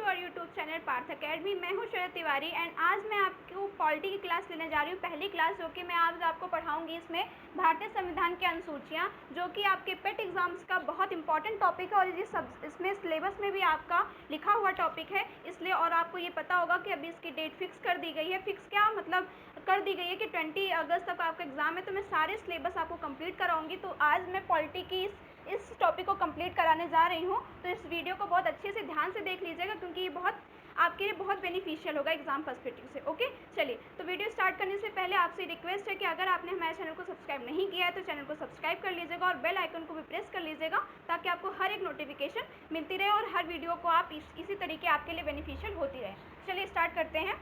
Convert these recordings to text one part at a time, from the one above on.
Our YouTube channel Parth Academy. मैं हूं शरद Tiwari and आज मैं आपको पॉलिटी की क्लास लेने जा रही हूं, पहली क्लास, जो कि मैं आज आपको पढ़ाऊंगी। इसमें भारतीय संविधान की अनुसूचियां, जो कि आपके पेट एग्जाम्स का बहुत इंपॉर्टेंट टॉपिक है और ये सब इसमें सिलेबस में भी आपका लिखा हुआ टॉपिक है। इसलिए और आपको ये पता होगा कि अभी इसकी डेट फिक्स कर दी गई है। फिक्स क्या मतलब कर दी गई है कि 20 अगस्त तक आपका एग्जाम है, तो मैं सारे सिलेबस आपको कंप्लीट कराऊंगी। तो आज मैं पॉलिटी की इस टॉपिक को कंप्लीट कराने जा रही हूँ। तो इस वीडियो को बहुत अच्छे से ध्यान से देख लीजिएगा, क्योंकि ये बहुत आपके लिए बहुत बेनिफिशियल होगा एग्जाम पर्सपेक्टिव से। ओके, चलिए तो वीडियो स्टार्ट करने से पहले आपसे रिक्वेस्ट है कि अगर आपने हमारे चैनल को सब्सक्राइब नहीं किया है तो चैनल को सब्सक्राइब कर लीजिएगा और बेल आइकन को भी प्रेस कर लीजिएगा, ताकि आपको हर एक नोटिफिकेशन मिलती रहे और हर वीडियो को आप इसी तरीके आपके लिए बेनिफिशियल होती रहे। चलिए स्टार्ट करते हैं।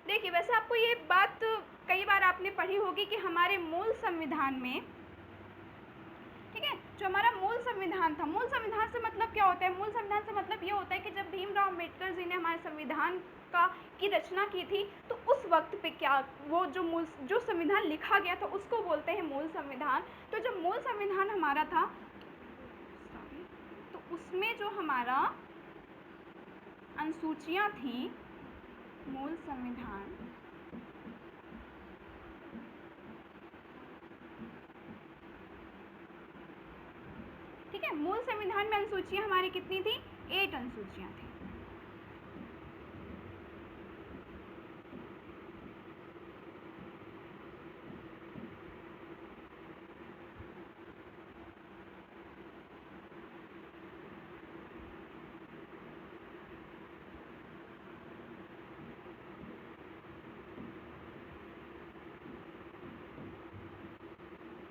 देखिए, वैसे आपको ये बात कई बार आपने पढ़ी होगी कि हमारे मूल संविधान में, ठीक है, जो हमारा मूल संविधान था, मूल संविधान से मतलब क्या होता है? मूल संविधान से मतलब ये होता है कि जब भीमराव अम्बेडकर जी ने हमारे संविधान की रचना की थी, तो उस वक्त पे क्या वो जो संविधान लिखा गया था उसको बोलते हैं मूल संविधान। तो जो मूल संविधान हमारा था, तो उसमें जो हमारा अनुसूचियां थी, मूल संविधान, ठीक है, मूल संविधान में अनुसूचियां हमारी कितनी थी? 8 अनुसूचियां थी।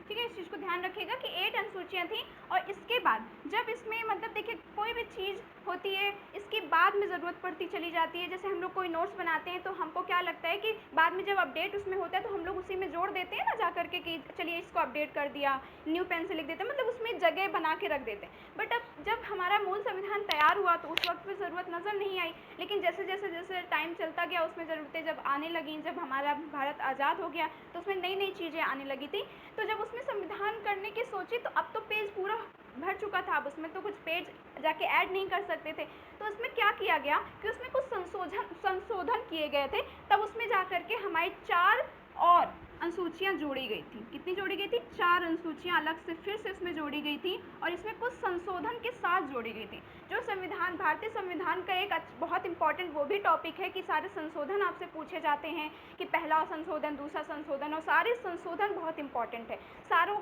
ठीक है, इस चीज़ को ध्यान रखिएगा कि 8 अनुसूचियां थी। और इसके बाद जब इसमें मतलब देखिए, कोई भी चीज़ होती है इसकी बाद में ज़रूरत पड़ती चली जाती है। जैसे हम लोग कोई नोट्स बनाते हैं तो हमको क्या लगता है कि बाद में जब अपडेट उसमें होता है तो हम लोग उसी में जोड़ देते हैं ना, जा करके कि चलिए इसको अपडेट कर दिया, न्यू पेन से लिख देते हैं, मतलब उसमें जगह बना के रख देते हैं। बट अब जब हमारा मूल संविधान तैयार हुआ तो उस वक्त पर ज़रूरत नज़र नहीं आई, लेकिन जैसे जैसे जैसे टाइम चलता गया उसमें ज़रूरतें जब आने लगी, जब हमारा भारत आज़ाद हो गया तो उसमें नई नई चीज़ें आने लगी थी। तो जब उसमें संविधान करने की सोची तो अब तो पेज पूरा भर चुका था, अब उसमें तो कुछ पेज जाके ऐड नहीं कर सकते थे। तो उसमें क्या किया गया कि उसमें कुछ संशोधन किए गए थे। तब उसमें जा करके हमारी 4 और अनुसूचियां जोड़ी गई थी। कितनी जोड़ी गई थी? 4 अनुसूचियां अलग से फिर से इसमें जोड़ी गई थी और इसमें कुछ संशोधन के साथ जोड़ी गई थी। जो संविधान, भारतीय संविधान का एक बहुत इंपॉर्टेंट वो भी टॉपिक है कि सारे संशोधन आपसे पूछे जाते हैं कि पहला संशोधन, दूसरा संशोधन, और सारे संशोधन बहुत इंपॉर्टेंट है। सारों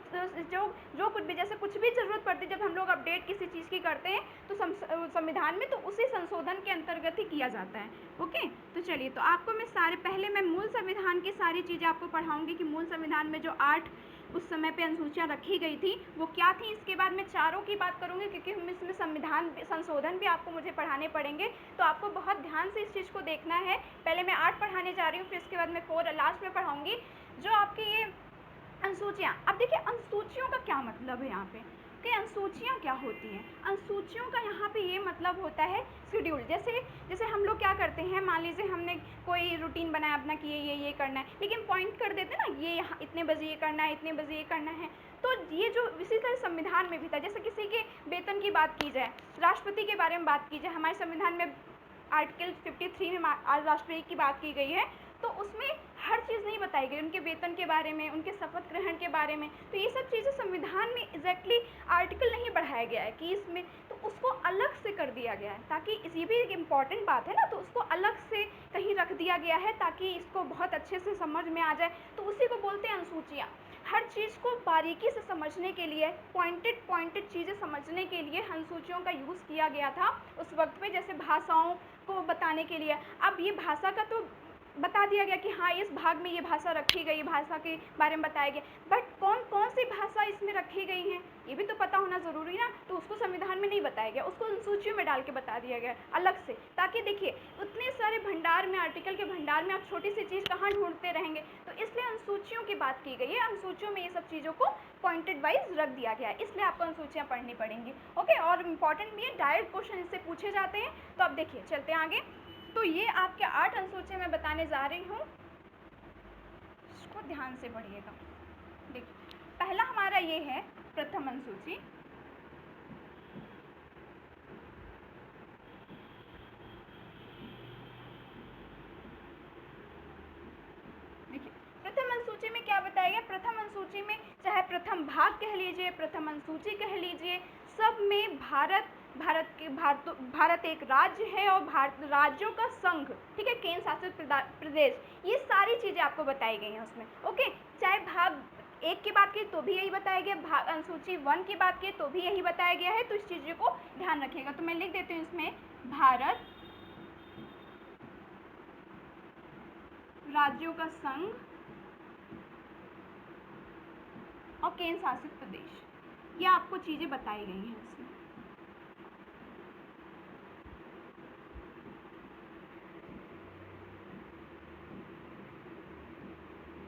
जो कुछ भी, जैसे कुछ भी ज़रूरत पड़ती है जब हम लोग अपडेट किसी चीज़ की करते हैं तो संविधान में, तो उसी संशोधन के अंतर्गत ही किया जाता है। ओके, तो चलिए, तो आपको मैं पहले मैं मूल संविधान की सारी चीज़ें आपको पढ़ाऊंगी कि मूल संविधान में जो 8 उस समय पे अनुसूचियां रखी गई थी वो क्या थी। इसके बाद मैं 4 की बात करूंगी, क्योंकि हम इसमें संविधान संशोधन भी आपको मुझे पढ़ाने पड़ेंगे, तो आपको बहुत ध्यान से इस चीज़ को देखना है। पहले मैं 8 पढ़ाने जा रही हूँ, फिर इसके बाद मैं 4 लास्ट में पढ़ाऊंगी। जो आपकी ये अनुसूचियाँ, अब देखिए अनुसूचियों का क्या मतलब है यहाँ पे कि अनुसूचियाँ क्या होती हैं। अनुसूचियों का यहाँ पे ये मतलब होता है शेड्यूल। जैसे हम लोग क्या करते हैं, मान लीजिए हमने कोई रूटीन बनाया अपना कि ये करना है, लेकिन पॉइंट कर देते हैं ना, ये यहाँ इतने बजे ये करना है, इतने बजे ये करना है। तो ये जो इसी तरह संविधान में भी था। जैसे किसी के वेतन की बात की जाए, राष्ट्रपति के बारे में बात की जाए, हमारे संविधान में आर्टिकल 53 में राष्ट्रपति की बात की गई है, तो उसमें हर चीज़ नहीं बताई गई, उनके वेतन के बारे में, उनके शपथ ग्रहण के बारे में। तो ये सब चीज़ें संविधान में एग्जैक्टली आर्टिकल नहीं बढ़ाया गया है कि इसमें, तो उसको अलग से कर दिया गया है, ताकि ये भी एक इम्पॉर्टेंट बात है ना, तो उसको अलग से कहीं रख दिया गया है ताकि इसको बहुत अच्छे से समझ में आ जाए। तो उसी को बोलते हैं अनुसूचियाँ। हर चीज़ को बारीकी से समझने के लिए, पॉइंटेड चीज़ें समझने के लिए अनुसूचियों का यूज़ किया गया था उस वक्त पे। जैसे भाषाओं को बताने के लिए, अब ये भाषा का तो बता दिया गया कि हाँ इस भाग में ये भाषा रखी गई, भाषा के बारे में बताया गया, बट कौन कौन सी भाषा इसमें रखी गई हैं ये भी तो पता होना ज़रूरी ना। तो उसको संविधान में नहीं बताया गया, उसको अनुसूचियों में डाल के बता दिया गया अलग से, ताकि देखिए उतने सारे भंडार में, आर्टिकल के भंडार में आप छोटी सी चीज़ कहाँ ढूंढते रहेंगे। तो इसलिए अनुसूचियों की बात की गई है, अनुसूचियों में ये सब चीज़ों को पॉइंटेड वाइज रख दिया गया है, इसलिए आपको अनुसूचियाँ पढ़नी पड़ेंगी। ओके, और इम्पॉर्टेंट भी है, डायरेक्ट क्वेश्चन इससे पूछे जाते हैं। तो अब देखिए, चलते हैं आगे। तो ये आपके 8 अनुसूचियाँ मैं बताने जा रही हूँ, इसको ध्यान से पढ़िएगा। देखिए, पहला हमारा ये है प्रथम अनुसूची। बताया गया, प्रथम अनुसूची में चाहे प्रथम भाग कह लीजिए, प्रथम अनुसूची कह लीजिए, सब में भारत एक राज्य है और राज्यों का संघ, ठीक है, केंद्र शासित प्रदेश, ये सारी चीज़ें आपको बताई गई हैं उसमें। ओके, चाहे भाग 1 की बात की तो भी यही बताया गया, अनुसूची 1 की बात की तो भी यही बताया गया है, तो इस चीज़ को ध्यान रखिएगा। तो मैं लिख देती हूँ इसमें भारत राज्यों का संघ और केंद्र शासित प्रदेश, ये आपको चीज़ें बताई गई हैं इसमें।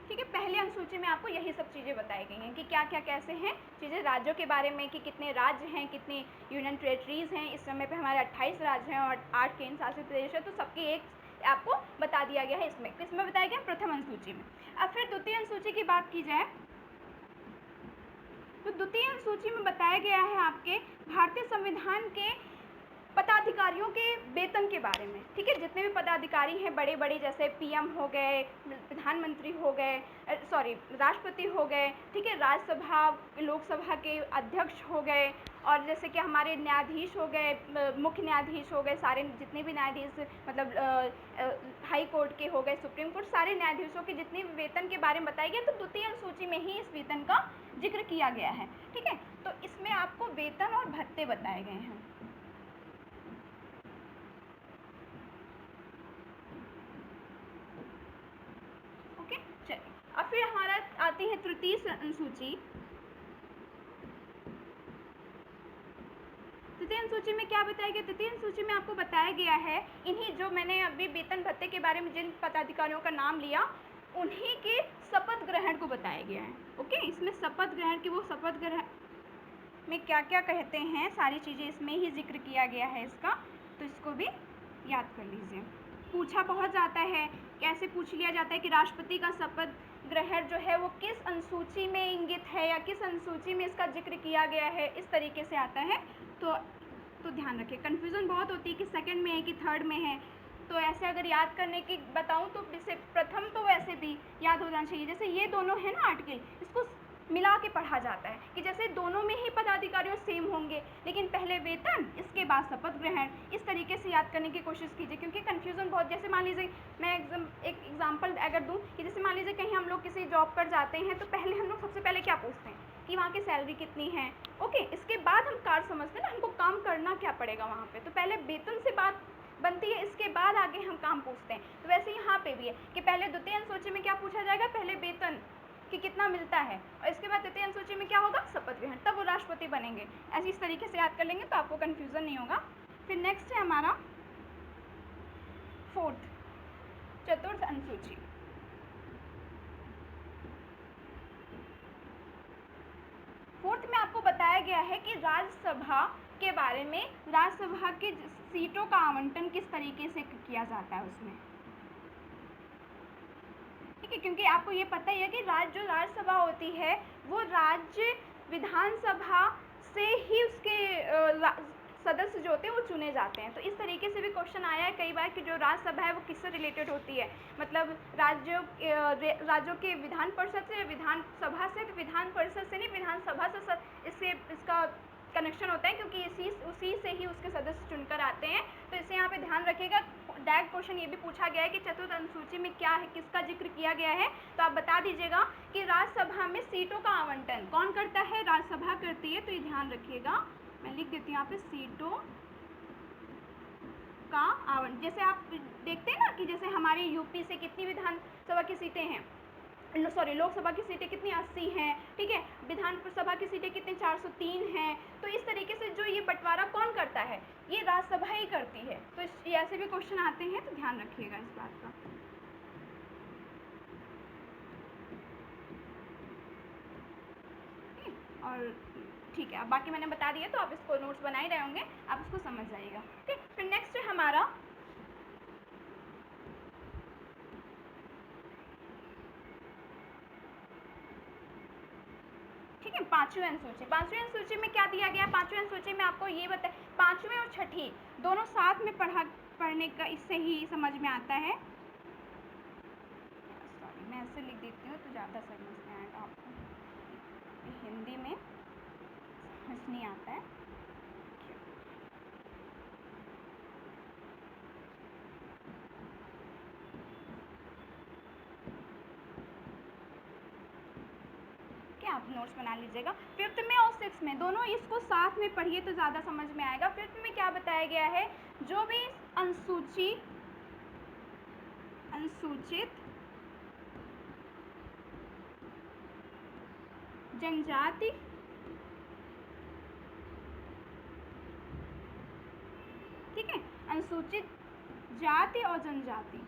ठीक है, पहले अनुसूची में आपको यही सब चीज़ें बताई गई हैं कि क्या क्या कैसे हैं चीज़ें, राज्यों के बारे में कि कितने राज्य हैं, कितनी यूनियन टेरेटरीज हैं, इस समय पे हमारे 28 राज्य हैं और 8 केंद्र शासित प्रदेश है, तो सबकी एक आपको बता दिया गया है इसमें। किसमें बताया गया? प्रथम अनुसूची में। अब फिर द्वितीय अनुसूची की बात की जाए तो द्वितीय अनुसूची में बताया गया है आपके भारतीय संविधान के पदाधिकारियों के वेतन के बारे में। ठीक है, जितने भी पदाधिकारी हैं बड़े बड़े, जैसे पीएम हो गए, प्रधानमंत्री हो गए, राष्ट्रपति हो गए, ठीक है, राज्यसभा लोकसभा के अध्यक्ष हो गए, और जैसे कि हमारे न्यायाधीश हो गए, मुख्य न्यायाधीश हो गए, सारे जितने भी न्यायाधीश मतलब हाई कोर्ट के हो गए, सुप्रीम कोर्ट, सारे न्यायाधीशों के जितने भी वेतन के बारे में बताया गया, तो द्वितीय अनुसूची में ही इस वेतन का जिक्र किया गया है। ठीक है, तो इसमें आपको वेतन और भत्ते बताए गए हैं। ओके, चलिए अब फिर हमारा आती है तृतीय अनुसूची। तृतीय अनुसूची में क्या बताया गया? तृतीय अनुसूची में आपको बताया गया है इन्हीं जो मैंने अभी वेतन भत्ते के बारे में जिन पदाधिकारियों का नाम लिया, उन्हीं के शपथ ग्रहण को बताया गया है। ओके, इसमें शपथ ग्रहण की, वो शपथ ग्रहण में क्या क्या कहते हैं, सारी चीज़ें इसमें ही जिक्र किया गया है इसका, तो इसको भी याद कर लीजिए। पूछा बहुत जाता है, कैसे पूछ लिया जाता है कि राष्ट्रपति का शपथ ग्रहण जो है वो किस अनुसूची में इंगित है या किस अनुसूची में इसका जिक्र किया गया है, इस तरीके से आता है। तो ध्यान रखिए, कन्फ्यूज़न बहुत होती है कि सेकंड में है कि थर्ड में है, तो ऐसे अगर याद करने की बताऊं तो जैसे प्रथम तो वैसे भी याद हो जाना चाहिए, जैसे ये दोनों है ना आर्टिकल, इसको मिला के पढ़ा जाता है कि जैसे दोनों में ही पदाधिकारियों सेम होंगे, लेकिन पहले वेतन, इसके बाद शपथ ग्रहण, इस तरीके से याद करने की कोशिश कीजिए, क्योंकि कन्फ्यूज़न बहुत, जैसे मान लीजिए मैं एक एग्जाम्पल अगर दूँ कि जैसे मान लीजिए कहीं हम लोग किसी जॉब पर जाते हैं, तो पहले हम लोग सबसे पहले क्या पूछते हैं कि वहाँ की सैलरी कितनी है। ओके, इसके बाद हम कार्य समझते हैं ना, हमको काम करना क्या पड़ेगा वहाँ पे, तो पहले वेतन से बात बनती है, इसके बाद आगे हम काम पूछते हैं। तो वैसे यहाँ पे भी है कि पहले द्वितीय अनुसूची में क्या पूछा जाएगा, पहले वेतन कि कितना मिलता है, और इसके बाद तृतीय अनुसूची में क्या होगा, शपथ ग्रहण, तब वो राष्ट्रपति बनेंगे। ऐसे इस तरीके से याद कर लेंगे तो आपको कन्फ्यूज़न नहीं होगा। फिर नेक्स्ट है हमारा चतुर्थ अनुसूची। फोर्थ में आपको बताया गया है कि राज्यसभा के बारे में, राज्यसभा की सीटों का आवंटन किस तरीके से किया जाता है उसमें। ठीक है, क्योंकि आपको ये पता ही है कि जो राज्यसभा होती है वो राज्य विधानसभा से ही उसके सदस्य जो होते हैं वो चुने जाते हैं। तो इस तरीके से भी क्वेश्चन आया है कई बार कि जो राज्यसभा है वो किससे रिलेटेड होती है, मतलब राज्यों के विधान परिषद से, विधानसभा से, विधान परिषद से नहीं, विधानसभा से इसका कनेक्शन होता है, क्योंकि उसी से ही उसके सदस्य चुनकर आते हैं। तो इसे यहाँ पे ध्यान रखिएगा। डायरेक्ट क्वेश्चन ये भी पूछा गया है कि चतुर्थ अनुसूची में क्या है, किसका जिक्र किया गया है, तो आप बता दीजिएगा कि राज्यसभा में सीटों का आवंटन कौन करता है, राज्यसभा करती है। तो ये ध्यान रखिएगा, मैं लिख देती हूँ यहाँ पे सीटों का आवंटन। जैसे आप देखते हैं ना कि जैसे हमारे यूपी से कितनी विधानसभा की सीटें हैं, लोकसभा की सीटें कितनी 80 हैं, ठीक है, विधानसभा की सीटें कितनी 403 हैं। तो इस तरीके से जो ये बंटवारा कौन करता है, ये राज्यसभा ही करती है। तो ऐसे भी क्वेश्चन आते हैं, तो ध्यान रखिएगा इस बात का। और ठीक है, अब बाकी मैंने बता दिया, तो आप इसको नोट्स बना ही रहे होंगे, आप इसको समझ जाइएगा। ठीक, फिर नेक्स्ट है हमारा पांचवें अनुसूची। पांचवें अनुसूची में क्या दिया गया? पांचवें अनुसूची में आपको ये बताया, पांचवें और छठी दोनों साथ में पढ़ने का इससे ही समझ में आता है। मैं ऐसे लिख देती हूँ तो ज़्यादा समझ में आएगा आपको, हिंदी में समझ नहीं आता है। आप नोट्स बना लीजिएगा। फिफ्थ में और सिक्स में दोनों इसको साथ में पढ़िए तो ज़्यादा समझ में आएगा। फिफ्थ में क्या बताया गया है, जो भी अनुसूचित जनजाति ठीक है, अनुसूचित जाति और जनजाति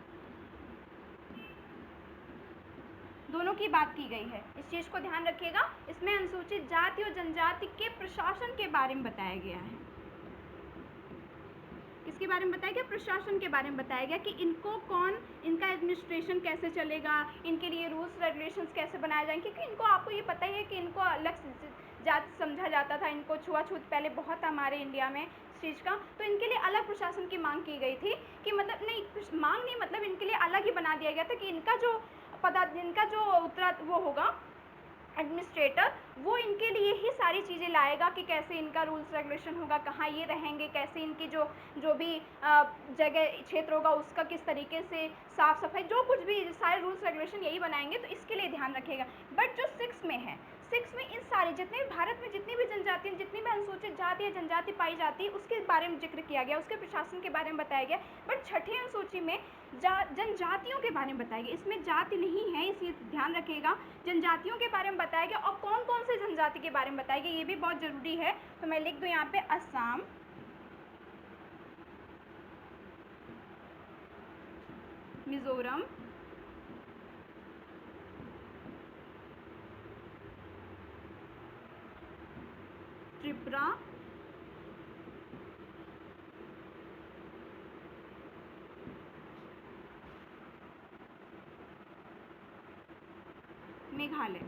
दोनों की बात की गई है, इस चीज़ को ध्यान रखिएगा। इसमें अनुसूचित जाति और जनजाति के प्रशासन के बारे में बताया गया है। किसके बारे में बताया गया, प्रशासन के बारे में बताया गया कि इनका एडमिनिस्ट्रेशन कैसे चलेगा, इनके लिए रूल्स रेगुलेशंस कैसे बनाए जाएंगे, क्योंकि इनको आपको ये पता ही है कि इनको अलग जाति समझा जाता था, इनको छुआछूत पहले बहुत था हमारे इंडिया में इस चीज़ का, तो इनके लिए अलग प्रशासन की मांग की गई थी कि मतलब नहीं मांग नहीं, मतलब इनके लिए अलग ही बना दिया गया था कि इनका जो वो होगा एडमिनिस्ट्रेटर, वो इनके लिए ही सारी चीज़ें लाएगा कि कैसे इनका रूल्स रेगुलेशन होगा, कहाँ ये रहेंगे, कैसे इनकी जो भी जगह क्षेत्र होगा उसका किस तरीके से साफ़ सफाई, जो कुछ भी सारे रूल्स रेगुलेशन यही बनाएंगे, तो इसके लिए ध्यान रखिएगा। बट जो सिक्स में है, सिक्स में इन सारे जितने भी भारत में जितनी भी जनजाति, जितनी भी अनुसूचित जाति या जनजाति पाई जाती है उसके बारे में जिक्र किया गया, उसके प्रशासन के बारे में बताया गया। बट छठी अनुसूची में जनजातियों के बारे में बताया गया, इसमें जाति नहीं है, इसलिए ध्यान रखिएगा। जनजातियों के बारे में बताया गया और कौन कौन से जनजाति के बारे में बताया गया ये भी बहुत ज़रूरी है, तो मैं लिख दूँ यहाँ पे असम, मिजोरम, त्रिपुरा, मेघालय।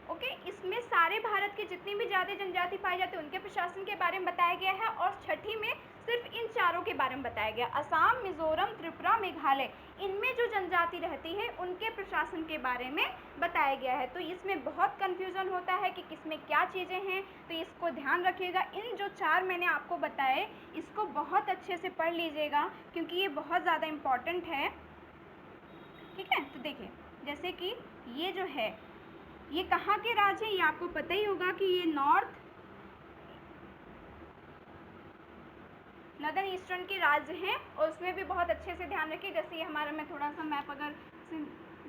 ओके, इसमें सारे भारत के जितनी भी जाति जनजाति पाई जाती है उनके प्रशासन के बारे में बताया गया है, और छठी में सिर्फ इन चारों के बारे में बताया गया, असम, मिजोरम, त्रिपुरा, मेघालय, इनमें जो जनजाति रहती है उनके प्रशासन के बारे में बताया गया है। तो इसमें बहुत कन्फ्यूज़न होता है कि किसमें क्या चीज़ें हैं, तो इसको ध्यान रखिएगा। इन जो चार मैंने आपको बताए इसको बहुत अच्छे से पढ़ लीजिएगा क्योंकि ये बहुत ज़्यादा इम्पॉर्टेंट है, ठीक है। तो देखिए, जैसे कि ये जो है ये कहाँ के राज्य है, ये आपको पता ही होगा कि ये नॉर्दर्न ईस्टर्न के राज्य हैं, और उसमें भी बहुत अच्छे से ध्यान रखिए। जैसे ये हमारा, मैं थोड़ा सा मैप, अगर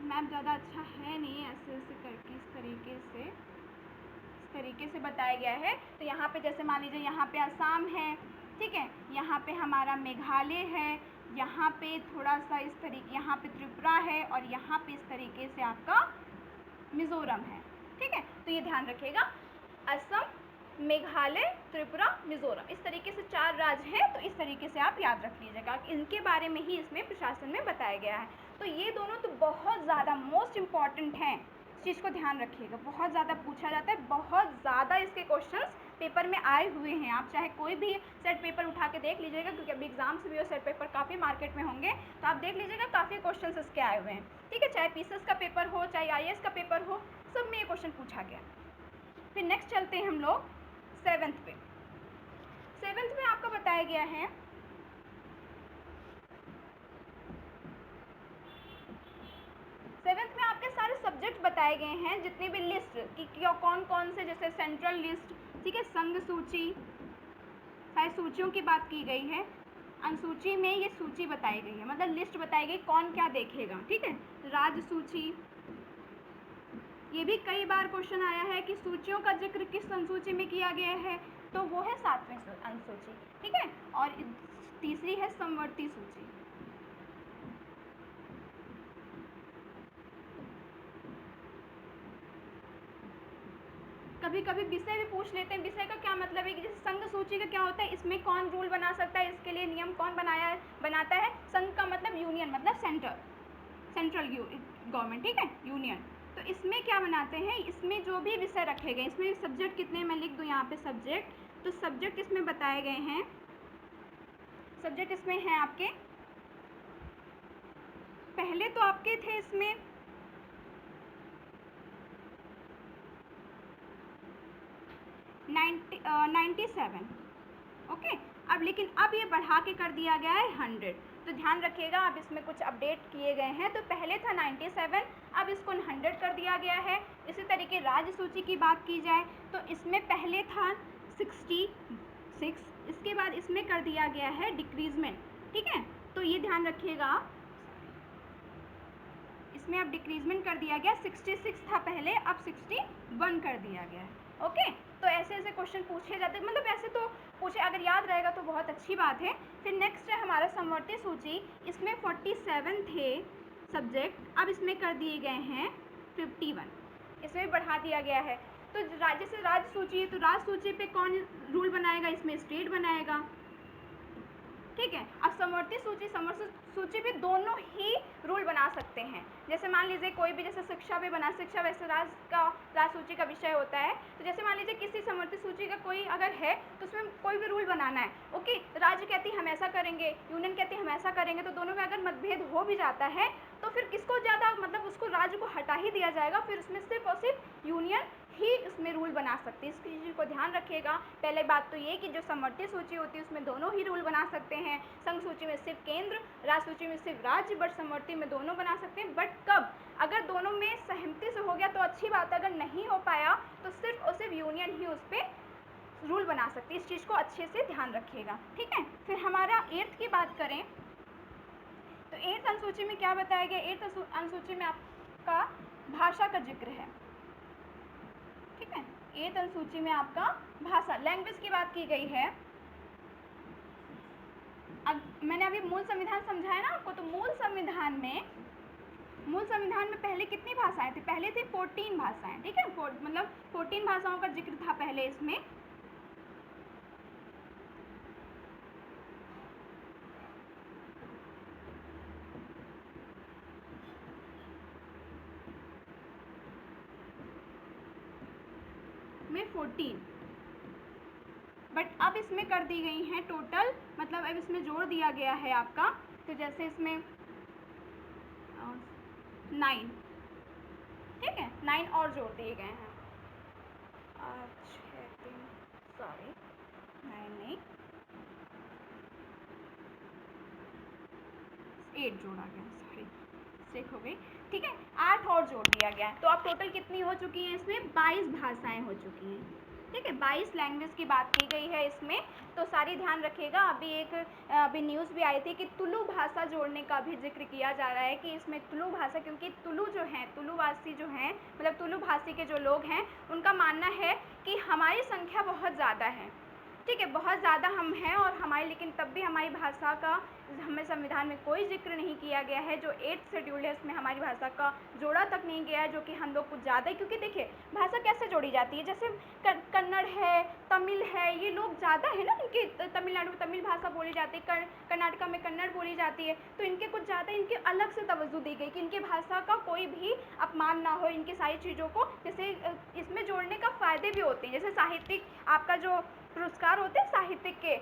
मैप ज़्यादा अच्छा है नहीं, ऐसे करके इस तरीके से बताया गया है। तो यहाँ पे जैसे मान लीजिए यहाँ पे असम है, ठीक है, यहाँ पे हमारा मेघालय है, यहाँ पे थोड़ा सा इस तरीके, यहाँ पे त्रिपुरा है, और यहाँ पे इस तरीके से आपका मिजोरम है, ठीक है। तो ये ध्यान रखिएगा, असम, मेघालय, त्रिपुरा, मिजोरम, इस तरीके से चार राज्य हैं, तो इस तरीके से आप याद रख लीजिएगा, इनके बारे में ही इसमें प्रशासन में बताया गया है। तो ये दोनों तो बहुत ज़्यादा मोस्ट इम्पॉर्टेंट हैं, इस चीज़ को ध्यान रखिएगा, बहुत ज़्यादा पूछा जाता है, बहुत ज़्यादा इसके क्वेश्चंस पेपर में आए हुए हैं। आप चाहे कोई भी सेट पेपर उठा के देख लीजिएगा, क्योंकि अभी एग्जाम्स भी और सेट पेपर काफ़ी मार्केट में होंगे, तो आप देख लीजिएगा काफ़ी क्वेश्चंस इसके आए हुए हैं, ठीक है। चाहे पीसीएस का पेपर हो, चाहे आईएएस का पेपर हो, सब में ये क्वेश्चन पूछा गया। फिर नेक्स्ट चलते हैं हम लोग सेवेंथ पे। सेवेंथ में आपका बताया गया है सेवेंथ में आपके सारे सब्जेक्ट बताए गए हैं, जितनी भी लिस्ट कि कौन कौन से, जैसे सेंट्रल लिस्ट, ठीक है, संघ सूची, सारी सूचियों की बात की गई है। अनुसूची में ये सूची बताई गई है, मतलब लिस्ट बताई गई कौन क्या देखेगा, ठीक है। राज्य सूची, ये भी कई बार क्वेश्चन आया है कि सूचियों का जिक्र किस अनुसूची में किया गया है, तो वो है 7वें अनुसूची, ठीक है। और तीसरी है समवर्ती सूची। कभी कभी विषय भी पूछ लेते हैं, विषय का क्या मतलब है कि जैसे संघ सूची का क्या होता है, इसमें कौन रूल बना सकता है, इसके लिए नियम कौन बनाता है। संघ का मतलब यूनियन, मतलब सेंट्रल गवर्नमेंट, ठीक है, यूनियन। तो इसमें क्या बनाते हैं, इसमें जो भी विषय रखे गए, इसमें सब्जेक्ट कितने, मैं लिख दूँ यहाँ पे सब्जेक्ट, तो सब्जेक्ट इसमें बताए गए हैं सब्जेक्ट इसमें हैं आपके, पहले तो आपके थे इसमें 97, ओके। अब लेकिन अब ये बढ़ा के कर दिया गया है 100, तो ध्यान रखिएगा, अब इसमें कुछ अपडेट किए गए हैं। तो पहले था 97, अब इसको 100 कर दिया गया है। इसी तरीके राज्य सूची की बात की जाए तो इसमें पहले था 66, इसके बाद इसमें कर दिया गया है डिक्रीजमेंट, ठीक है। तो ये ध्यान रखिएगा, इसमें अब डिक्रीजमेंट कर दिया गया, 66 था पहले, अब 61 कर दिया गया है, ओके। तो ऐसे ऐसे क्वेश्चन पूछे जाते हैं, मतलब ऐसे तो पूछे, अगर याद रहेगा तो बहुत अच्छी बात है। फिर नेक्स्ट है हमारा समवर्ती सूची, इसमें 47 थे सब्जेक्ट, अब इसमें कर दिए गए हैं 51, इसमें बढ़ा दिया गया है। तो राज्य से राज्य सूची है, तो राज्य सूची पे कौन रूल बनाएगा, इसमें स्टेट बनाएगा, ठीक है। अब समवर्ती सूची पे दोनों ही रूल बना सकते हैं। जैसे मान लीजिए कोई भी, जैसे शिक्षा पे बना, शिक्षा वैसे राज्य सूची का विषय होता है, तो जैसे मान लीजिए किसी समवर्ती सूची का कोई अगर है तो उसमें कोई भी रूल बनाना है, ओके। राज्य कहती है हम ऐसा करेंगे, यूनियन कहती है हम ऐसा करेंगे, तो दोनों में अगर मतभेद हो भी जाता है तो फिर किसको ज़्यादा, मतलब उसको राज्य को हटा ही दिया जाएगा, फिर उसमें सिर्फ और सिर्फ यूनियन ही उसमें रूल बना सकती है। इस चीज़ को ध्यान रखिएगा। पहले बात तो ये कि जो समवर्ती सूची होती है उसमें दोनों ही रूल बना सकते हैं। संघ सूची में सिर्फ केंद्र, राज्य सूची में सिर्फ राज्य, बट समवर्ती में दोनों बना सकते हैं। बट कब, अगर दोनों में सहमति से हो गया तो अच्छी बात है, अगर नहीं हो पाया तो सिर्फ और सिर्फ यूनियन ही उस पर रूल बना सकती है। इस चीज़ को अच्छे से ध्यान रखिएगा, ठीक है। फिर हमारा 8th की बात करें तो 8th अनुसूची में क्या बताया गया, 8th अनुसूची में आपका भाषा का जिक्र है, ठीक है। 8th अनुसूची में आपका भाषा, लैंग्वेज की बात की गई है। अब मैंने अभी मूल संविधान समझाया ना आपको, तो मूल संविधान में पहले कितनी भाषाएं थी, पहले थी 14 भाषाएं, ठीक है। मतलब 14 भाषाओं का जिक्र था पहले इसमें। में 14, बट अब इसमें कर दी गई हैं टोटल, मतलब अब इसमें जोड़ दिया गया है आपका, तो जैसे इसमें 9, ठीक है, 9 और जोड़ दिए गए हैं। सॉरी 9 नहीं, 8 जोड़ा गया, सॉरी मिस्टेक हो गई, ठीक है। 8 और जोड़ दिया गया है, तो अब टोटल कितनी हो चुकी हैं, इसमें 22 भाषाएं हो चुकी हैं, ठीक है। 22 लैंग्वेज की बात की गई है इसमें, तो सारी ध्यान रखिएगा। अभी न्यूज़ भी आई थी कि तुलु भाषा जोड़ने का भी जिक्र किया जा रहा है, कि इसमें तुलु भाषा, क्योंकि तुलु जो हैं, तुलुवासी जो हैं, मतलब तुलु भाषी के जो लोग हैं, उनका मानना है कि हमारी संख्या बहुत ज़्यादा है, ठीक है, बहुत ज़्यादा हम हैं और हमारी, लेकिन तब भी हमारी भाषा का हमें संविधान में कोई जिक्र नहीं किया गया है। जो 8th शेड्यूल है उसमें हमारी भाषा का जोड़ा तक नहीं गया है, जो कि हम लोग कुछ ज़्यादा ही, क्योंकि देखिए भाषा कैसे जोड़ी जाती है, जैसे कन्नड़ है, तमिल है, ये लोग ज़्यादा है ना, उनकी तमिलनाडु में तमिल भाषा बोली जाती है, कर्नाटका में कन्नड़ बोली जाती है, तो इनके कुछ ज़्यादा, इनके अलग से तवज्जो दी गई कि इनकी भाषा का कोई भी अपमान ना हो, इनकी सारी चीज़ों को, जैसे इसमें जोड़ने का फ़ायदे भी होते हैं, जैसे साहित्यिक आपका जो पुरस्कार होते हैं साहित्यिक के,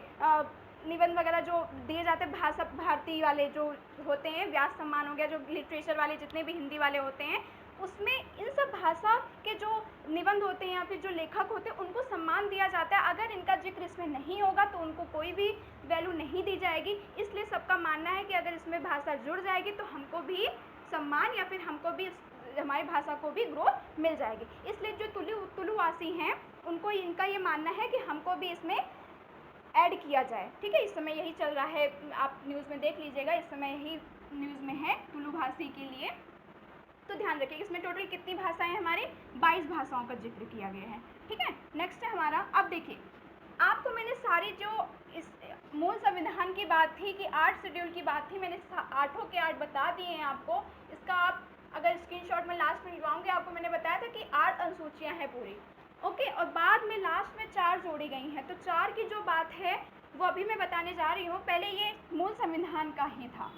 निबंध वगैरह जो दिए जाते हैं, भाषा भारती वाले जो होते हैं, व्यास सम्मान हो गया, जो लिटरेचर वाले जितने भी हिंदी वाले होते हैं, उसमें इन सब भाषा के जो निबंध होते हैं या फिर जो लेखक होते हैं उनको सम्मान दिया जाता है। अगर इनका जिक्र इसमें नहीं होगा तो उनको कोई भी वैल्यू नहीं दी जाएगी। इसलिए सबका मानना है कि अगर इसमें भाषा जुड़ जाएगी तो हमको भी सम्मान या फिर हमको भी हमारी भाषा को भी ग्रोथ मिल जाएगी। इसलिए जो तुलुवासी हैं उनको इनका ये मानना है कि हमको भी इसमें ऐड किया जाए, ठीक है। इस समय यही चल रहा है, आप न्यूज़ में देख लीजिएगा, इस समय यही न्यूज़ में है तुलु भाषी के लिए। तो ध्यान रखिए इसमें टोटल कितनी भाषाएं हैं, हमारी 22 भाषाओं का जिक्र किया गया है, ठीक है। नेक्स्ट है हमारा, अब देखिए आपको मैंने सारी जो इस मूल संविधान की बात थी कि 8 शेड्यूल की बात थी, मैंने 8 के 8 बता दिए हैं आपको। इसका आप अगर स्क्रीनशॉट में लास्ट में निकलवाऊंगे, आपको मैंने बताया था कि 8 अनुसूचियाँ हैं पूरी, ओके। और बाद में लास्ट में 4 जोड़ी गई हैं, तो 4 की जो बात है वो अभी मैं बताने जा रही हूँ। पहले ये मूल संविधान का ही था,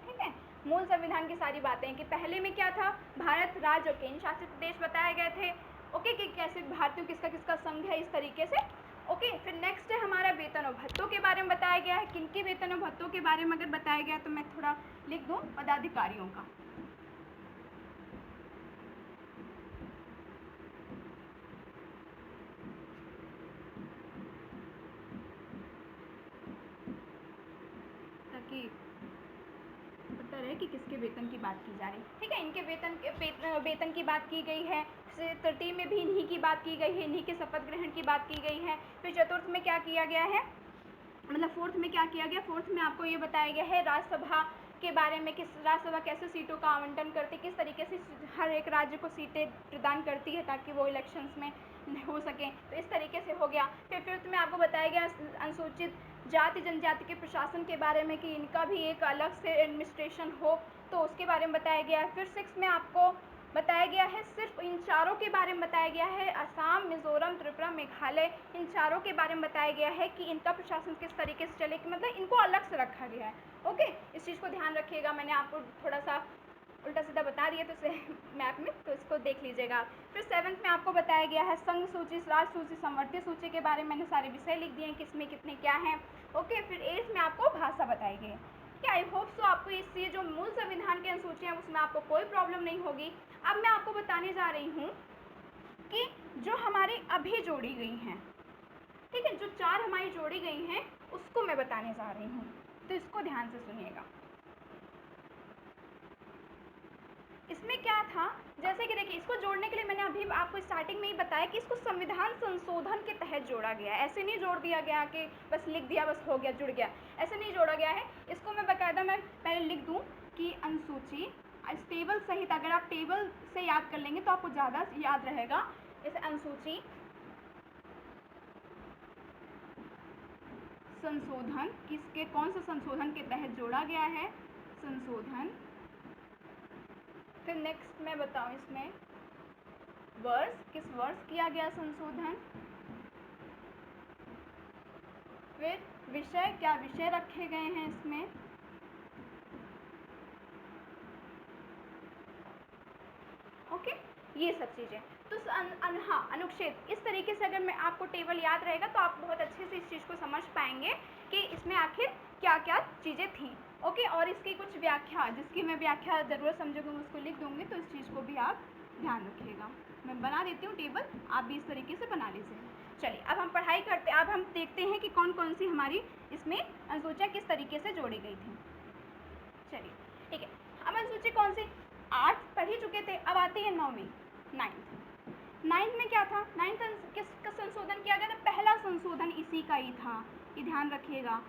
ठीक है। मूल संविधान की सारी बातें कि पहले में क्या था, भारत राज्य और केंद्र शासित प्रदेश बताए गए थे, ओके, कि कैसे भारतीयों किसका किसका संघ है, इस तरीके से ओके, फिर नेक्स्ट है हमारा वेतन और भत्तों के बारे में बताया गया है। किनके वेतन और भत्तों के बारे में अगर बताया गया तो मैं थोड़ा लिख दूं, पदाधिकारियों का। ताकि पता रहे कि किसके वेतन की बात की जा रही है। ठीक है, इनके वेतन की बात की गई है। तृतीय में भी इन्हीं की बात की गई है, इन्हीं के शपथ ग्रहण की बात की गई है। फिर चतुर्थ में क्या किया गया है, मतलब फोर्थ में क्या किया गया, फोर्थ में आपको ये बताया गया है राज्यसभा के बारे में, किस राज्यसभा कैसे सीटों का आवंटन करती, किस तरीके से हर एक राज्य को सीटें प्रदान करती है ताकि वो इलेक्शंस में हो सकें, तो इस तरीके से हो गया। फिर फिफ्थ में आपको बताया गया अनुसूचित जाति जनजाति के प्रशासन के बारे में कि इनका भी एक अलग से एडमिनिस्ट्रेशन हो, तो उसके बारे में बताया गया है। फिर सिक्स में आपको बताया गया है, सिर्फ इन चारों के बारे में बताया गया है, असम, मिजोरम, त्रिपुरा, मेघालय, इन चारों के बारे में बताया गया है कि इनका प्रशासन किस तरीके से चले, कि मतलब इनको अलग से रखा गया है। ओके, इस चीज़ को ध्यान रखिएगा, मैंने आपको थोड़ा सा उल्टा सीधा बता दिया तो मैप में, तो इसको देख लीजिएगा। फिर सेवन्थ में आपको बताया गया है संघ सूची, राज्य सूची, संवर्ती सूची के बारे में मैंने सारे विषय लिख दिए हैं, किसमें कितने क्या हैं। ओके, फिर एट्थ में आपको भाषा बताई गई है। क्या आई होप सो आपको इससे जो मूल संविधान की अनुसूचियाँ उसमें आपको कोई प्रॉब्लम नहीं होगी। अब मैं आपको बताने जा रही हूँ कि जो हमारी अभी जोड़ी गई हैं, ठीक है, जो चार हमारी जोड़ी गई हैं उसको मैं बताने जा रही हूँ, तो इसको ध्यान से सुनिएगा। इसमें क्या था, जैसे कि देखिए, इसको जोड़ने के लिए मैंने अभी आपको स्टार्टिंग में ही बताया कि इसको संविधान संशोधन के तहत जोड़ा गया है। ऐसे नहीं जोड़ दिया गया कि बस लिख दिया बस हो गया जुड़ गया, ऐसे नहीं जोड़ा गया है। इसको मैं बाकायदा मैं पहले लिख दूँ कि अनुसूची इस टेबल सहित, अगर आप टेबल से याद कर लेंगे तो आपको ज़्यादा याद रहेगा। इस अनुसूची संशोधन किसके, कौन सा संशोधन के तहत जोड़ा गया है, संशोधन। फिर नेक्स्ट मैं बताऊँ इसमें वर्ष, किस वर्ष किया गया संशोधन। फिर विषय, क्या विषय रखे गए हैं इसमें। ओके, ये सब चीज़ें। तो हाँ, अनुच्छेद, इस तरीके से अगर मैं आपको टेबल याद रहेगा तो आप बहुत अच्छे से इस चीज़ को समझ पाएंगे कि इसमें आखिर क्या क्या चीज़ें थी। ओके, और इसकी कुछ व्याख्या, जिसकी मैं व्याख्या ज़रूरत समझूंगी मैं उसको लिख दूंगी, तो इस चीज़ को भी आप ध्यान रखिएगा। मैं बना देती हूँ टेबल, आप भी इस तरीके से बना लीजिए। चलिए, अब हम पढ़ाई करते, अब हम देखते हैं कि कौन कौन सी हमारी इसमें अनुसूचियाँ किस तरीके से जोड़ी गई थी। चलिए, ठीक है, अब अनुसूची कौन सी, 8 पढ़ ही चुके थे, अब आती है 9वीं, 9th में क्या था, 9th किसका संशोधन किया गया था, पहला संशोधन इसी का ही था, ये ध्यान रखिएगा।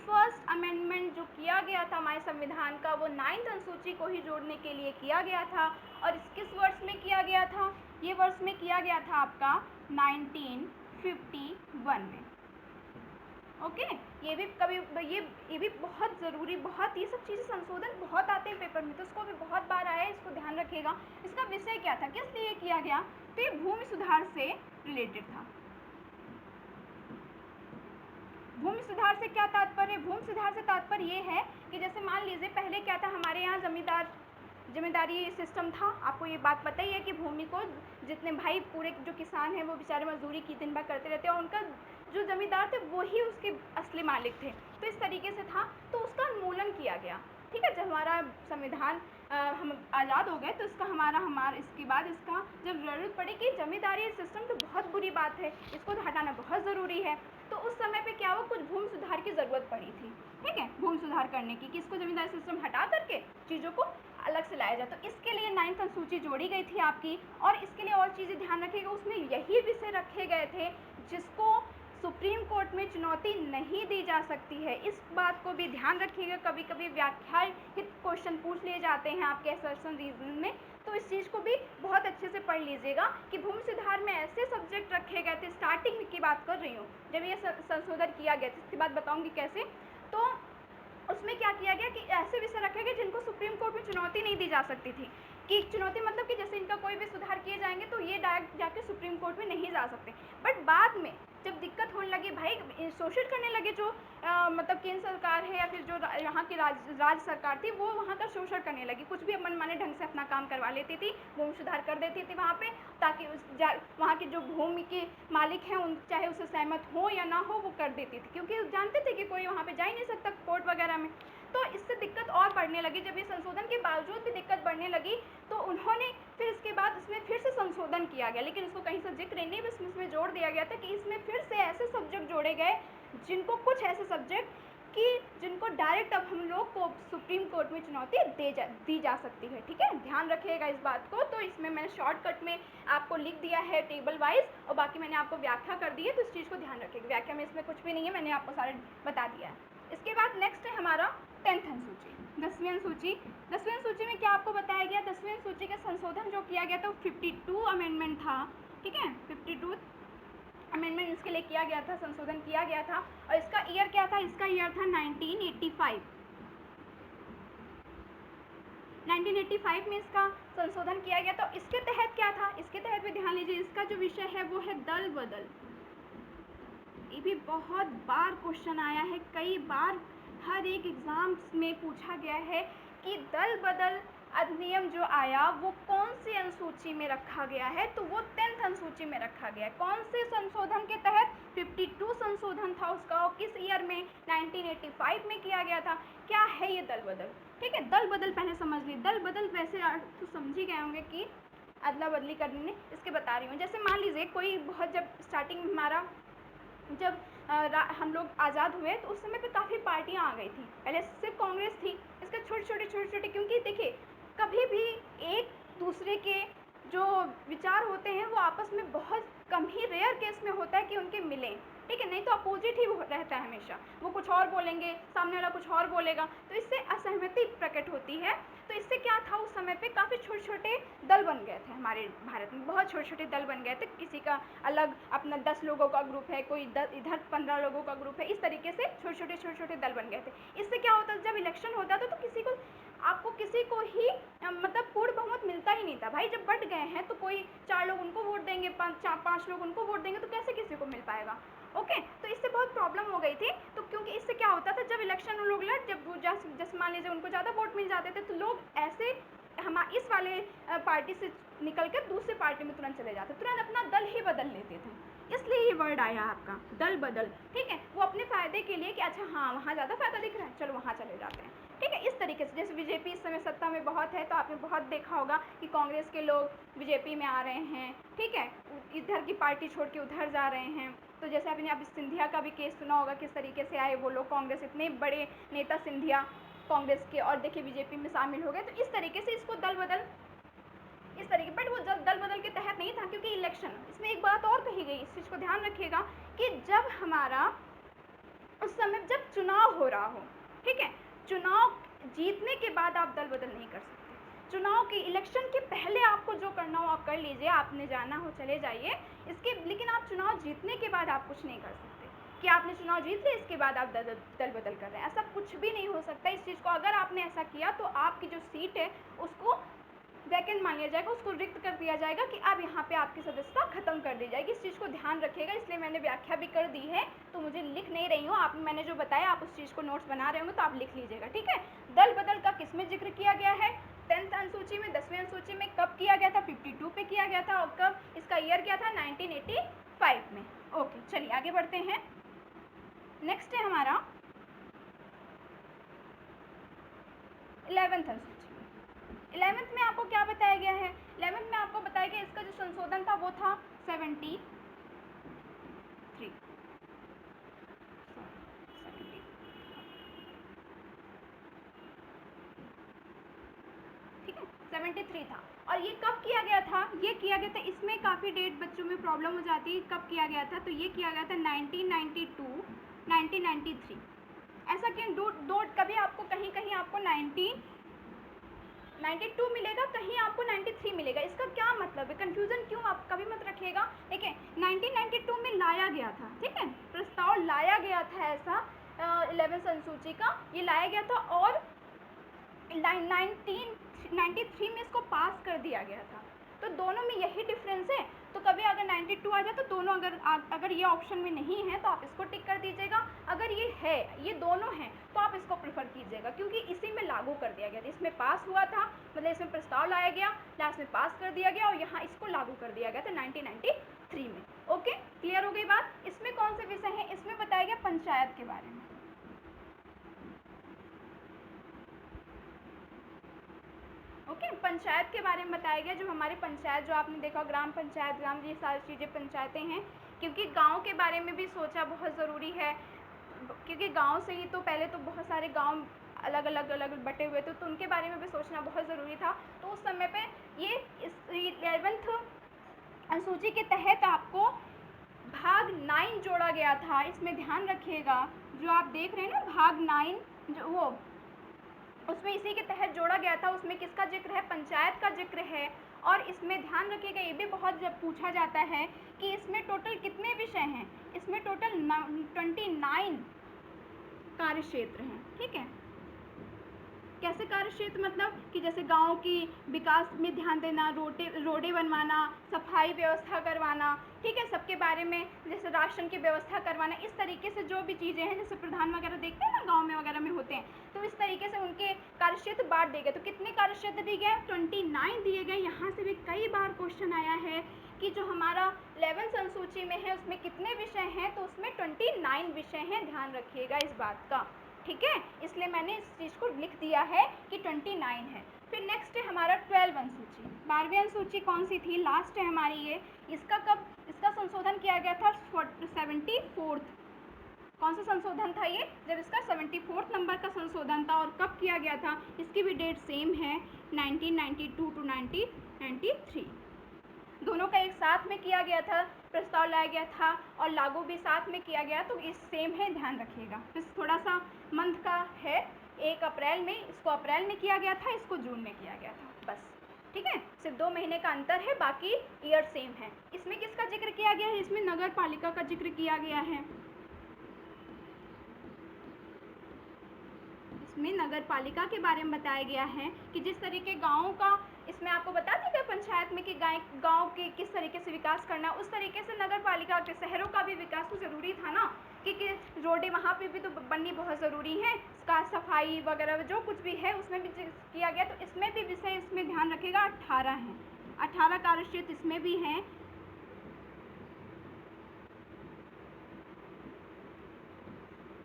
फर्स्ट अमेंडमेंट जो किया गया था हमारे संविधान का, वो 9th अनुसूची को ही जोड़ने के लिए किया गया था। और किस वर्ष में किया गया था, ये वर्ष में किया गया था आपका 1951 में। ओके, ये भी कभी ये भी बहुत ज़रूरी, बहुत, ये सब चीज़ें संशोधन बहुत आते हैं पेपर में, तो उसको भी बहुत बार आया है, इसको ध्यान रखिएगा। इसका विषय क्या था, किस लिए किया गया, तो ये भूमि सुधार से रिलेटेड था। भूमि सुधार से क्या तात्पर्य, भूमि सुधार से तात्पर्य ये है कि जैसे मान लीजिए पहले क्या था, हमारे यहाँ जमींदारी सिस्टम था। आपको ये बात पता ही है कि भूमि को जितने भाई पूरे जो किसान हैं वो बेचारे मजदूरी की दिन भर करते रहते हैं, और उनका जो जमींदार थे वही उसके असली मालिक थे, तो इस तरीके से था, तो उसका उन्मूलन किया गया। ठीक है, जब हमारा संविधान हम आज़ाद हो गए तो इसका इसके बाद इसका जब ज़रूरत पड़ी कि जमींदारी सिस्टम तो बहुत बुरी बात है, इसको तो हटाना बहुत ज़रूरी है, तो उस समय पे क्या हुआ, कुछ भूमि सुधार की ज़रूरत पड़ी थी। ठीक है, भूमि सुधार करने की, कि इसको जमींदारी सिस्टम हटा करके चीज़ों को अलग से लाया जाए, तो इसके लिए 9th अनुसूची जोड़ी गई थी आपकी। और इसके लिए और चीज़ें ध्यान रखिएगा, उसमें यही विषय रखे गए थे जिसको सुप्रीम कोर्ट में चुनौती नहीं दी जा सकती है। इस बात को भी ध्यान रखिएगा, कभी कभी व्याख्याहित क्वेश्चन पूछ लिए जाते हैं आपके असर्शन रीजन में, तो इस चीज़ को भी बहुत अच्छे से पढ़ लीजिएगा कि भूमि सुधार में ऐसे सब्जेक्ट रखे गए थे, स्टार्टिंग की बात कर रही हूँ जब ये संशोधन किया गया, इसकी बात बताऊँगी कैसे। तो उसमें क्या किया गया कि ऐसे विषय रखे गए जिनको सुप्रीम कोर्ट में चुनौती नहीं दी जा सकती थी, कि चुनौती मतलब कि जैसे इनका कोई भी सुधार किए जाएंगे तो ये डायरेक्ट जाके सुप्रीम सुप्रीम कोर्ट में नहीं जा सकते। बट बाद में जब दिक्कत होने लगी, भाई शोषण करने लगे जो मतलब केंद्र सरकार है या फिर जो यहाँ की राज्य सरकार थी, वो वहाँ का शोषण करने लगी, कुछ भी मनमाने ढंग से अपना काम करवा लेती थी, भूमि सुधार कर देती थी वहाँ पे, ताकि वहाँ के जो भूमि के मालिक हैं उन चाहे उससे सहमत हो या ना हो वो कर देती थी, क्योंकि जानते थे कि कोई वहाँ पे जा ही नहीं सकता कोर्ट वगैरह में। तो इससे दिक्कत और बढ़ने लगी। जब ये संशोधन के बावजूद भी दिक्कत बढ़ने लगी तो उन्होंने फिर इसके बाद इसमें फिर से संशोधन किया गया, लेकिन उसको कहीं से जिक्र नहीं, बस इसमें जोड़ दिया गया था कि इसमें फिर से ऐसे सब्जेक्ट जोड़े गए जिनको, कुछ ऐसे सब्जेक्ट कि जिनको डायरेक्ट अब हम लोग को सुप्रीम कोर्ट में चुनौती दी जा सकती है। ठीक है, ध्यान रखिएगा इस बात को। तो इसमें मैंने शॉर्टकट में आपको लिख दिया है टेबल वाइज, और बाकी मैंने आपको व्याख्या कर दी है, तो इस चीज़ को ध्यान रखिएगा। व्याख्या में इसमें कुछ भी नहीं है, मैंने आपको सारे बता दिया है। इसके बाद नेक्स्ट है हमारा 10th अनुसूची, 10वीं अनुसूची। 10वीं अनुसूची में क्या आपको बताया गया, 10वीं अनुसूची का संशोधन जो किया गया था वो 52 अमेंडमेंट था। ठीक है, 52 अमेंडमेंट इसके लिए किया गया था, संशोधन किया गया था। और इसका ईयर क्या था, इसका ईयर था 1985। 1985 में इसका संशोधन किया गया। तो इसके तहत क्या था, इसके तहत भी ध्यान लीजिए, इसका जो विषय है वो है दल बदल। ये भी बहुत बार क्वेश्चन आया है, कई बार हर एक एग्जाम में पूछा गया है कि दल बदल अधिनियम जो आया वो कौन सी अनुसूची में रखा गया है, तो वो 10th अनुसूची में रखा गया है। कौन से संशोधन के तहत, 52 संशोधन था उसका, और किस ईयर में, 1985 में किया गया था। क्या है ये दल बदल, ठीक है। दल बदल पहले समझ ली, दल बदल वैसे तो समझ ही गए होंगे कि अदला बदली करने, इसके बता रही हूँ। जैसे मान लीजिए कोई बहुत, जब स्टार्टिंग हमारा जब हम लोग आज़ाद हुए तो उस समय पे काफ़ी पार्टियां आ गई थी। पहले सिर्फ कांग्रेस थी, इसके छोटे छोटे, क्योंकि देखिए कभी भी एक दूसरे के जो विचार होते हैं वो आपस में बहुत कम ही, रेयर केस में होता है कि उनके मिलें, ठीक है, नहीं तो अपोजिट ही रहता है हमेशा। वो कुछ और बोलेंगे, सामने वाला कुछ और बोलेगा, तो इससे असहमति प्रकट होती है। तो इससे क्या था, उस समय पे काफ़ी छोटे छोटे दल बन गए थे हमारे भारत में, बहुत छोटे छोटे दल बन गए थे। किसी का अलग अपना 10 लोगों का ग्रुप है, कोई इधर 15 लोगों का ग्रुप है, इस तरीके से छोटे छोटे दल बन गए थे। इससे क्या होता, जब इलेक्शन होता था तो आपको किसी को ही मतलब पूर्ण बहुमत मिलता ही नहीं था। भाई जब बट गए हैं तो कोई 4 लोग उनको वोट देंगे, 5 लोग उनको वोट देंगे, तो कैसे किसी को मिल पाएगा। ओके, तो इससे बहुत प्रॉब्लम हो गई थी। तो क्योंकि इससे क्या होता था, जब इलेक्शन उन लोग लड़, जब जैसे मान लीजिए उनको ज़्यादा वोट मिल जाते थे, तो लोग ऐसे इस वाले पार्टी से निकल कर दूसरे पार्टी में तुरंत चले जाते, तुरंत अपना दल ही बदल लेते थे। इसलिए ये वर्ड आया आपका दल बदल, ठीक है। वो अपने फ़ायदे के लिए कि अच्छा हाँ वहाँ ज़्यादा फ़ायदा दिख रहा है, चलो वहाँ चले जाते हैं, ठीक है। इस तरीके से, जैसे बीजेपी इस समय सत्ता में बहुत है, तो आपने बहुत देखा होगा कि कांग्रेस के लोग बीजेपी में आ रहे हैं, ठीक है, इधर की पार्टी छोड़ के उधर जा रहे हैं। तो जैसे आपने अब सिंधिया का भी केस सुना होगा, किस तरीके से आए वो लोग कांग्रेस, इतने बड़े नेता सिंधिया कांग्रेस के, और देखिए बीजेपी में शामिल हो गए। तो इस तरीके से इसको दल बदल, इस तरीके, बट वो दल बदल के तहत नहीं था, क्योंकि इलेक्शन, इसमें एक बात और कही गई, इस चीज़ को ध्यान रखिएगा कि जब हमारा उस समय जब चुनाव हो रहा हो, ठीक है, चुनाव जीतने के बाद आप दल बदल नहीं कर सकते। चुनाव के इलेक्शन के पहले आपको जो करना हो आप कर लीजिए, आपने जाना हो चले जाइए, इसके, लेकिन आप चुनाव जीतने के बाद आप कुछ नहीं कर सकते कि आपने चुनाव जीत लिया इसके बाद आप दल बदल कर रहे हैं, ऐसा कुछ भी नहीं हो सकता। इस चीज़ को अगर आपने ऐसा किया तो आपकी जो सीट है उसको वैकेंट मान लिया जाएगा, उसको रिक्त कर दिया जाएगा कि अब यहाँ पे आपकी सदस्यता खत्म कर दी जाएगी। इस चीज़ को ध्यान रखिएगा, इसलिए मैंने व्याख्या भी कर दी है, तो मुझे लिख नहीं रही हूँ, आप मैंने जो बताया आप उस चीज़ को नोट्स बना रहे होंगे तो आप लिख लीजिएगा, ठीक है। दल बदल का किस में जिक्र किया गया है, 10th अनुसूची में। 10वीं अनुसूची में कब किया गया था, 52 पे किया गया था, और कब, इसका ईयर क्या था, 1985 में। ओके, चलिए आगे बढ़ते हैं। नेक्स्ट है हमारा 11th अनुसूची। 11th में आपको क्या बताया गया है, 11th में आपको बताया गया इसका जो संशोधन था वो था 73, ठीक है, 73 था। और ये कब किया गया था, ये किया गया था, इसमें काफ़ी डेट बच्चों में प्रॉब्लम हो जाती है, कब किया गया था, तो ये किया गया था 1992, 1993। ऐसा क्यों, दो कभी आपको कहीं कहीं आपको 92 मिलेगा, कहीं आपको 93 मिलेगा, इसका क्या मतलब है, कंफ्यूजन क्यों आप कभी मत रखिएगा। देखिए 1992 में लाया गया था, ठीक है, प्रस्ताव लाया गया था ऐसा 11th अनुसूची का, ये लाया गया था, और 1993 में इसको पास कर दिया गया था। तो दोनों में यही डिफरेंस है। तो कभी अगर 1992 आ जाए तो दोनों, अगर ये ऑप्शन में नहीं है तो आप इसको टिक कर दीजिएगा, अगर ये है, ये दोनों हैं तो आप इसको प्रेफर कीजिएगा, क्योंकि इसी में लागू कर दिया गया था, इसमें पास हुआ था, मतलब इसमें प्रस्ताव लाया गया, लास्ट में पास कर दिया गया और यहाँ इसको लागू कर दिया गया था 1993 में। ओके, क्लियर हो गई बात। इसमें कौन से विषय हैं, इसमें बताया गया पंचायत के बारे में। ओके, पंचायत के बारे में बताया गया, जो हमारी पंचायत, जो आपने देखा ग्राम पंचायत, ग्राम, ये सारी चीज़ें पंचायतें हैं, क्योंकि गांव के बारे में भी सोचा बहुत ज़रूरी है, क्योंकि गांव से ही तो पहले तो बहुत सारे गांव अलग अलग बटे हुए थे, तो उनके बारे में भी सोचना बहुत ज़रूरी था। तो उस समय पे ये इस 11th अनुसूची के तहत आपको भाग 9 जोड़ा गया था, इसमें ध्यान रखिएगा, जो आप देख रहे हैं ना भाग 9, जो वो उसमें इसी के तहत जोड़ा गया था, उसमें किसका जिक्र है, पंचायत का जिक्र है। और इसमें ध्यान रखिएगा, ये भी बहुत जब पूछा जाता है कि इसमें टोटल कितने विषय हैं, इसमें टोटल 29 कार्य क्षेत्र हैं। ठीक है, कैसे कार्य क्षेत्र, मतलब कि जैसे गांव की विकास में ध्यान देना, रोडें बनवाना, सफाई व्यवस्था करवाना, ठीक है, सबके बारे में, जैसे राशन की व्यवस्था करवाना, इस तरीके से जो भी चीज़ें हैं, जैसे प्रधान वगैरह देखते हैं ना गांव में वगैरह में होते हैं, तो इस तरीके से उनके कार्य क्षेत्र बांट दिए गए। तो कितने कार्य क्षेत्र दिए गए, 29 दिए गए। यहाँ से भी कई बार क्वेश्चन आया है कि जो हमारा 11th अनुसूची में है उसमें कितने विषय हैं, तो उसमें 29 विषय हैं, ध्यान रखिएगा इस बात का। ठीक है, इसलिए मैंने इस चीज़ को लिख दिया है कि 29 है। फिर नेक्स्ट है हमारा 12 अनुसूची। 12वीं अनुसूची कौन सी थी, लास्ट है हमारी ये। इसका संशोधन किया गया था 74th। कौन सा संशोधन था ये, जब इसका 74th नंबर का संशोधन था, और कब किया गया था, इसकी भी डेट सेम है, 1992 to 1993। दोनों का एक साथ में किया गया था, प्रस्ताव लाया गया था और लागू भी साथ में किया गया, तो इस सेम है, ध्यान रखिएगा। फिर थोड़ा सा मंथ का है, 1 अप्रैल में, इसको अप्रैल में किया गया था, इसको जून में किया गया था, बस। ठीक है, सिर्फ 2 महीने का अंतर है, बाकी ईयर सेम है। इसमें किसका जिक्र किया गया है, इसमें नगर पालिका का जिक्र किया गया है, इसमें नगर पालिका के बारे में बताया गया है कि जिस तरीके गाँव का, इसमें आपको बता देगा पंचायत में कि गांव के किस तरीके से विकास करना, उस तरीके से नगर पालिका के शहरों का भी विकास तो ज़रूरी था ना, क्योंकि रोडें वहाँ पे भी तो बननी बहुत ज़रूरी है, इसका सफाई वगैरह जो कुछ भी है उसमें भी किया गया। तो इसमें भी विषय, इसमें ध्यान रखिएगा 18 हैं, 18 कार्य क्षेत्र इसमें भी हैं।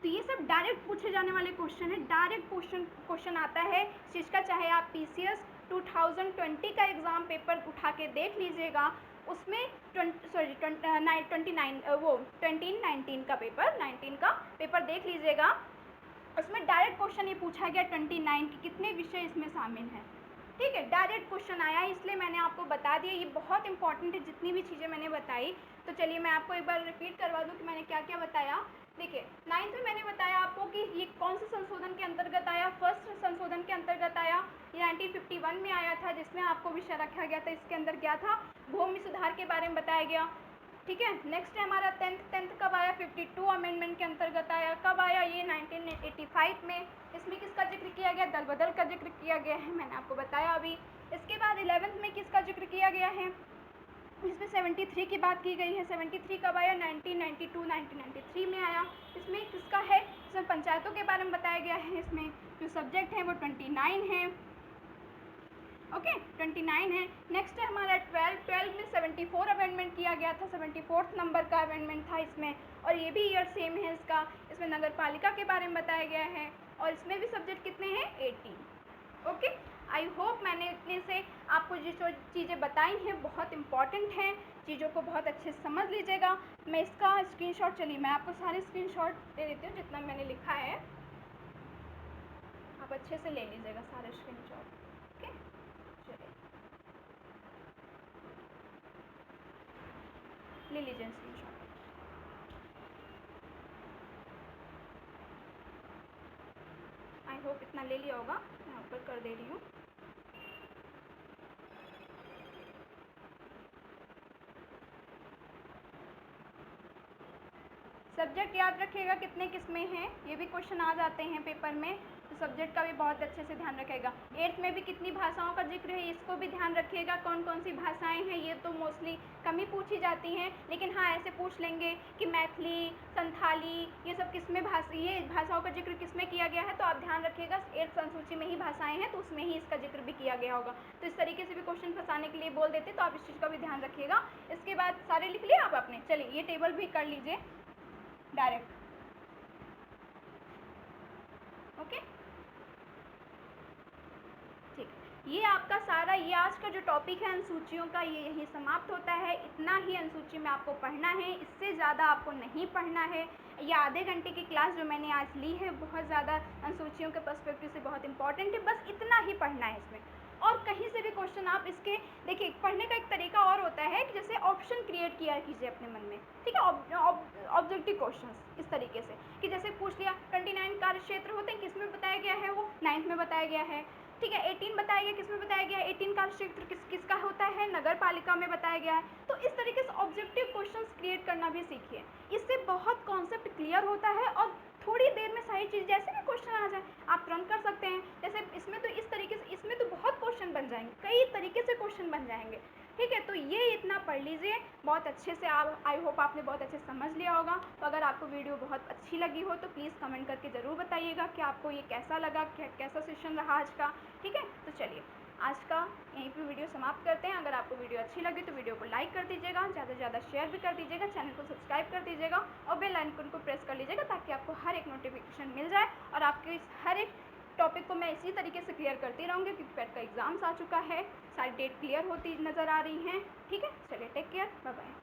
तो ये सब डायरेक्ट पूछे जाने वाले क्वेश्चन है, डायरेक्ट क्वेश्चन आता है इस चीज़ का, चाहे आप PCS 2020 का एग्ज़ाम पेपर उठा के देख लीजिएगा, उसमें 2019 का पेपर, 19 का पेपर देख लीजिएगा, उसमें डायरेक्ट क्वेश्चन ये पूछा गया 29 के कितने विषय इसमें शामिल हैं। ठीक है, डायरेक्ट क्वेश्चन आया है, इसलिए मैंने आपको बता दिया, ये बहुत इंपॉर्टेंट है जितनी भी चीज़ें मैंने बताई। तो चलिए मैं आपको एक बार रिपीट करवा दूँ कि मैंने क्या क्या बताया। देखिए, 9th में मैंने बताया आपको कि ये कौन से संशोधन के अंतर्गत आया, फर्स्ट संशोधन के अंतर्गत आया, ये 1951 में आया था, जिसमें आपको विषय रखा गया था, इसके अंदर क्या था, भूमि सुधार के बारे में बताया गया। ठीक है, नेक्स्ट है हमारा 10th कब आया, 52 अमेंडमेंट के अंतर्गत आया, कब आया, ये 1985 में। इसमें किसका जिक्र किया गया, दल बदल का जिक्र किया गया है, मैंने आपको बताया अभी। इसके बाद 11th में किसका जिक्र किया गया है, इसमें 73 की बात की गई है। 73 कब आया, 1993 में आया। इसमें किसका है, इसमें पंचायतों के बारे में बताया गया है, इसमें जो सब्जेक्ट है वो 29 है। ओके, 29 है। नेक्स्ट है हमारा 12 में 74 अमेंडमेंट किया गया था, 74th नंबर का अमेंडमेंट था इसमें, और ये भी ईयर सेम है इसका। इसमें नगर पालिका के बारे में बताया गया है, और इसमें भी सब्जेक्ट कितने हैं, 18। ओके, आई होप मैंने इतने से आपको जो चीज़ें बताई हैं बहुत इंपॉर्टेंट हैं, चीज़ों को बहुत अच्छे से समझ लीजिएगा। मैं इसका स्क्रीनशॉट, चलिए मैं आपको सारे स्क्रीनशॉट दे देती हूँ, जितना मैंने लिखा है आप अच्छे से ले लीजिएगा सारे स्क्रीनशॉट। ओके, चलिए ले लीजिए स्क्रीनशॉट। आई होप इतना ले लिया होगा, मैं ऊपर कर दे रही हूँ। सब्जेक्ट याद रखिएगा कितने किस में हैं, ये भी क्वेश्चन आ जाते हैं पेपर में। सब्जेक्ट का भी बहुत अच्छे से ध्यान रखिएगा। 8th में भी कितनी भाषाओं का जिक्र है इसको भी ध्यान रखिएगा, कौन कौन सी भाषाएं हैं, ये तो मोस्टली कम ही पूछी जाती हैं, लेकिन हाँ ऐसे पूछ लेंगे कि मैथिली, संथाली, ये सब किस में ये भाषाओं का जिक्र किस में किया गया है, तो आप ध्यान रखिएगा 8th अनुसूची में ही भाषाएं हैं तो उसमें ही इसका जिक्र भी किया गया होगा। तो इस तरीके से भी क्वेश्चन फंसाने के लिए बोल देते, तो आप इस चीज़ का भी ध्यान रखिएगा। इसके बाद सारे लिख लिए आप अपने, चलिए ये टेबल भी कर लीजिए डायरेक्ट, ओके ठीक। ये आपका सारा, ये आज का जो टॉपिक है अनुसूचियों का, ये यही समाप्त होता है। इतना ही अनुसूची में आपको पढ़ना है, इससे ज़्यादा आपको नहीं पढ़ना है। ये आधे घंटे की क्लास जो मैंने आज ली है बहुत ज़्यादा अनुसूचियों के पर्सपेक्टिव से बहुत इंपॉर्टेंट है, बस इतना ही पढ़ना है इसमें। और कहीं से भी क्वेश्चन आप इसके देखिए, पढ़ने का एक तरीका और होता है कि जैसे ऑप्शन क्रिएट किया कीजिए अपने मन में, ठीक है, ऑब्जेक्टिव क्वेश्चंस इस तरीके से कि जैसे पूछ लिया 29 कार्य क्षेत्र होते हैं, किस में बताया गया है, वो 9th में बताया गया है, ठीक है। 18 बताया गया, किस में बताया गया है, 18 कार्य क्षेत्र किसका होता है, नगर पालिका में बताया गया है। तो इस तरीके से ऑब्जेक्टिव क्वेश्चंस क्रिएट करना भी सीखिए, इससे बहुत कॉन्सेप्ट क्लियर होता है और थोड़ी देर में सारी चीज़, जैसे भी क्वेश्चन आ जाए आप तुरंत कर सकते हैं। जैसे इसमें तो इस तरीके से, इसमें तो बहुत क्वेश्चन बन जाएंगे, कई तरीके से क्वेश्चन बन जाएंगे, ठीक है। तो ये इतना पढ़ लीजिए बहुत अच्छे से, आप आई होप आपने बहुत अच्छे से समझ लिया होगा। तो अगर आपको वीडियो बहुत अच्छी लगी हो तो प्लीज़ कमेंट करके ज़रूर बताइएगा कि आपको ये कैसा लगा, कैसा सेशन रहा आज का, ठीक है। तो चलिए आज का यहीं पे वीडियो समाप्त करते हैं। अगर आपको वीडियो अच्छी लगी तो वीडियो को लाइक कर दीजिएगा, ज़्यादा से ज़्यादा शेयर भी कर दीजिएगा, चैनल को सब्सक्राइब कर दीजिएगा और बेल आइकन को प्रेस कर लीजिएगा ताकि आपको हर एक नोटिफिकेशन मिल जाए और आपके इस हर एक टॉपिक को मैं इसी तरीके से क्लियर करती रहूँगी क्योंकि पेट का एग्ज़ाम्स आ चुका है, सारी डेट क्लियर होती नज़र आ रही हैं, ठीक है। चलिए टेक केयर, बाय बाय।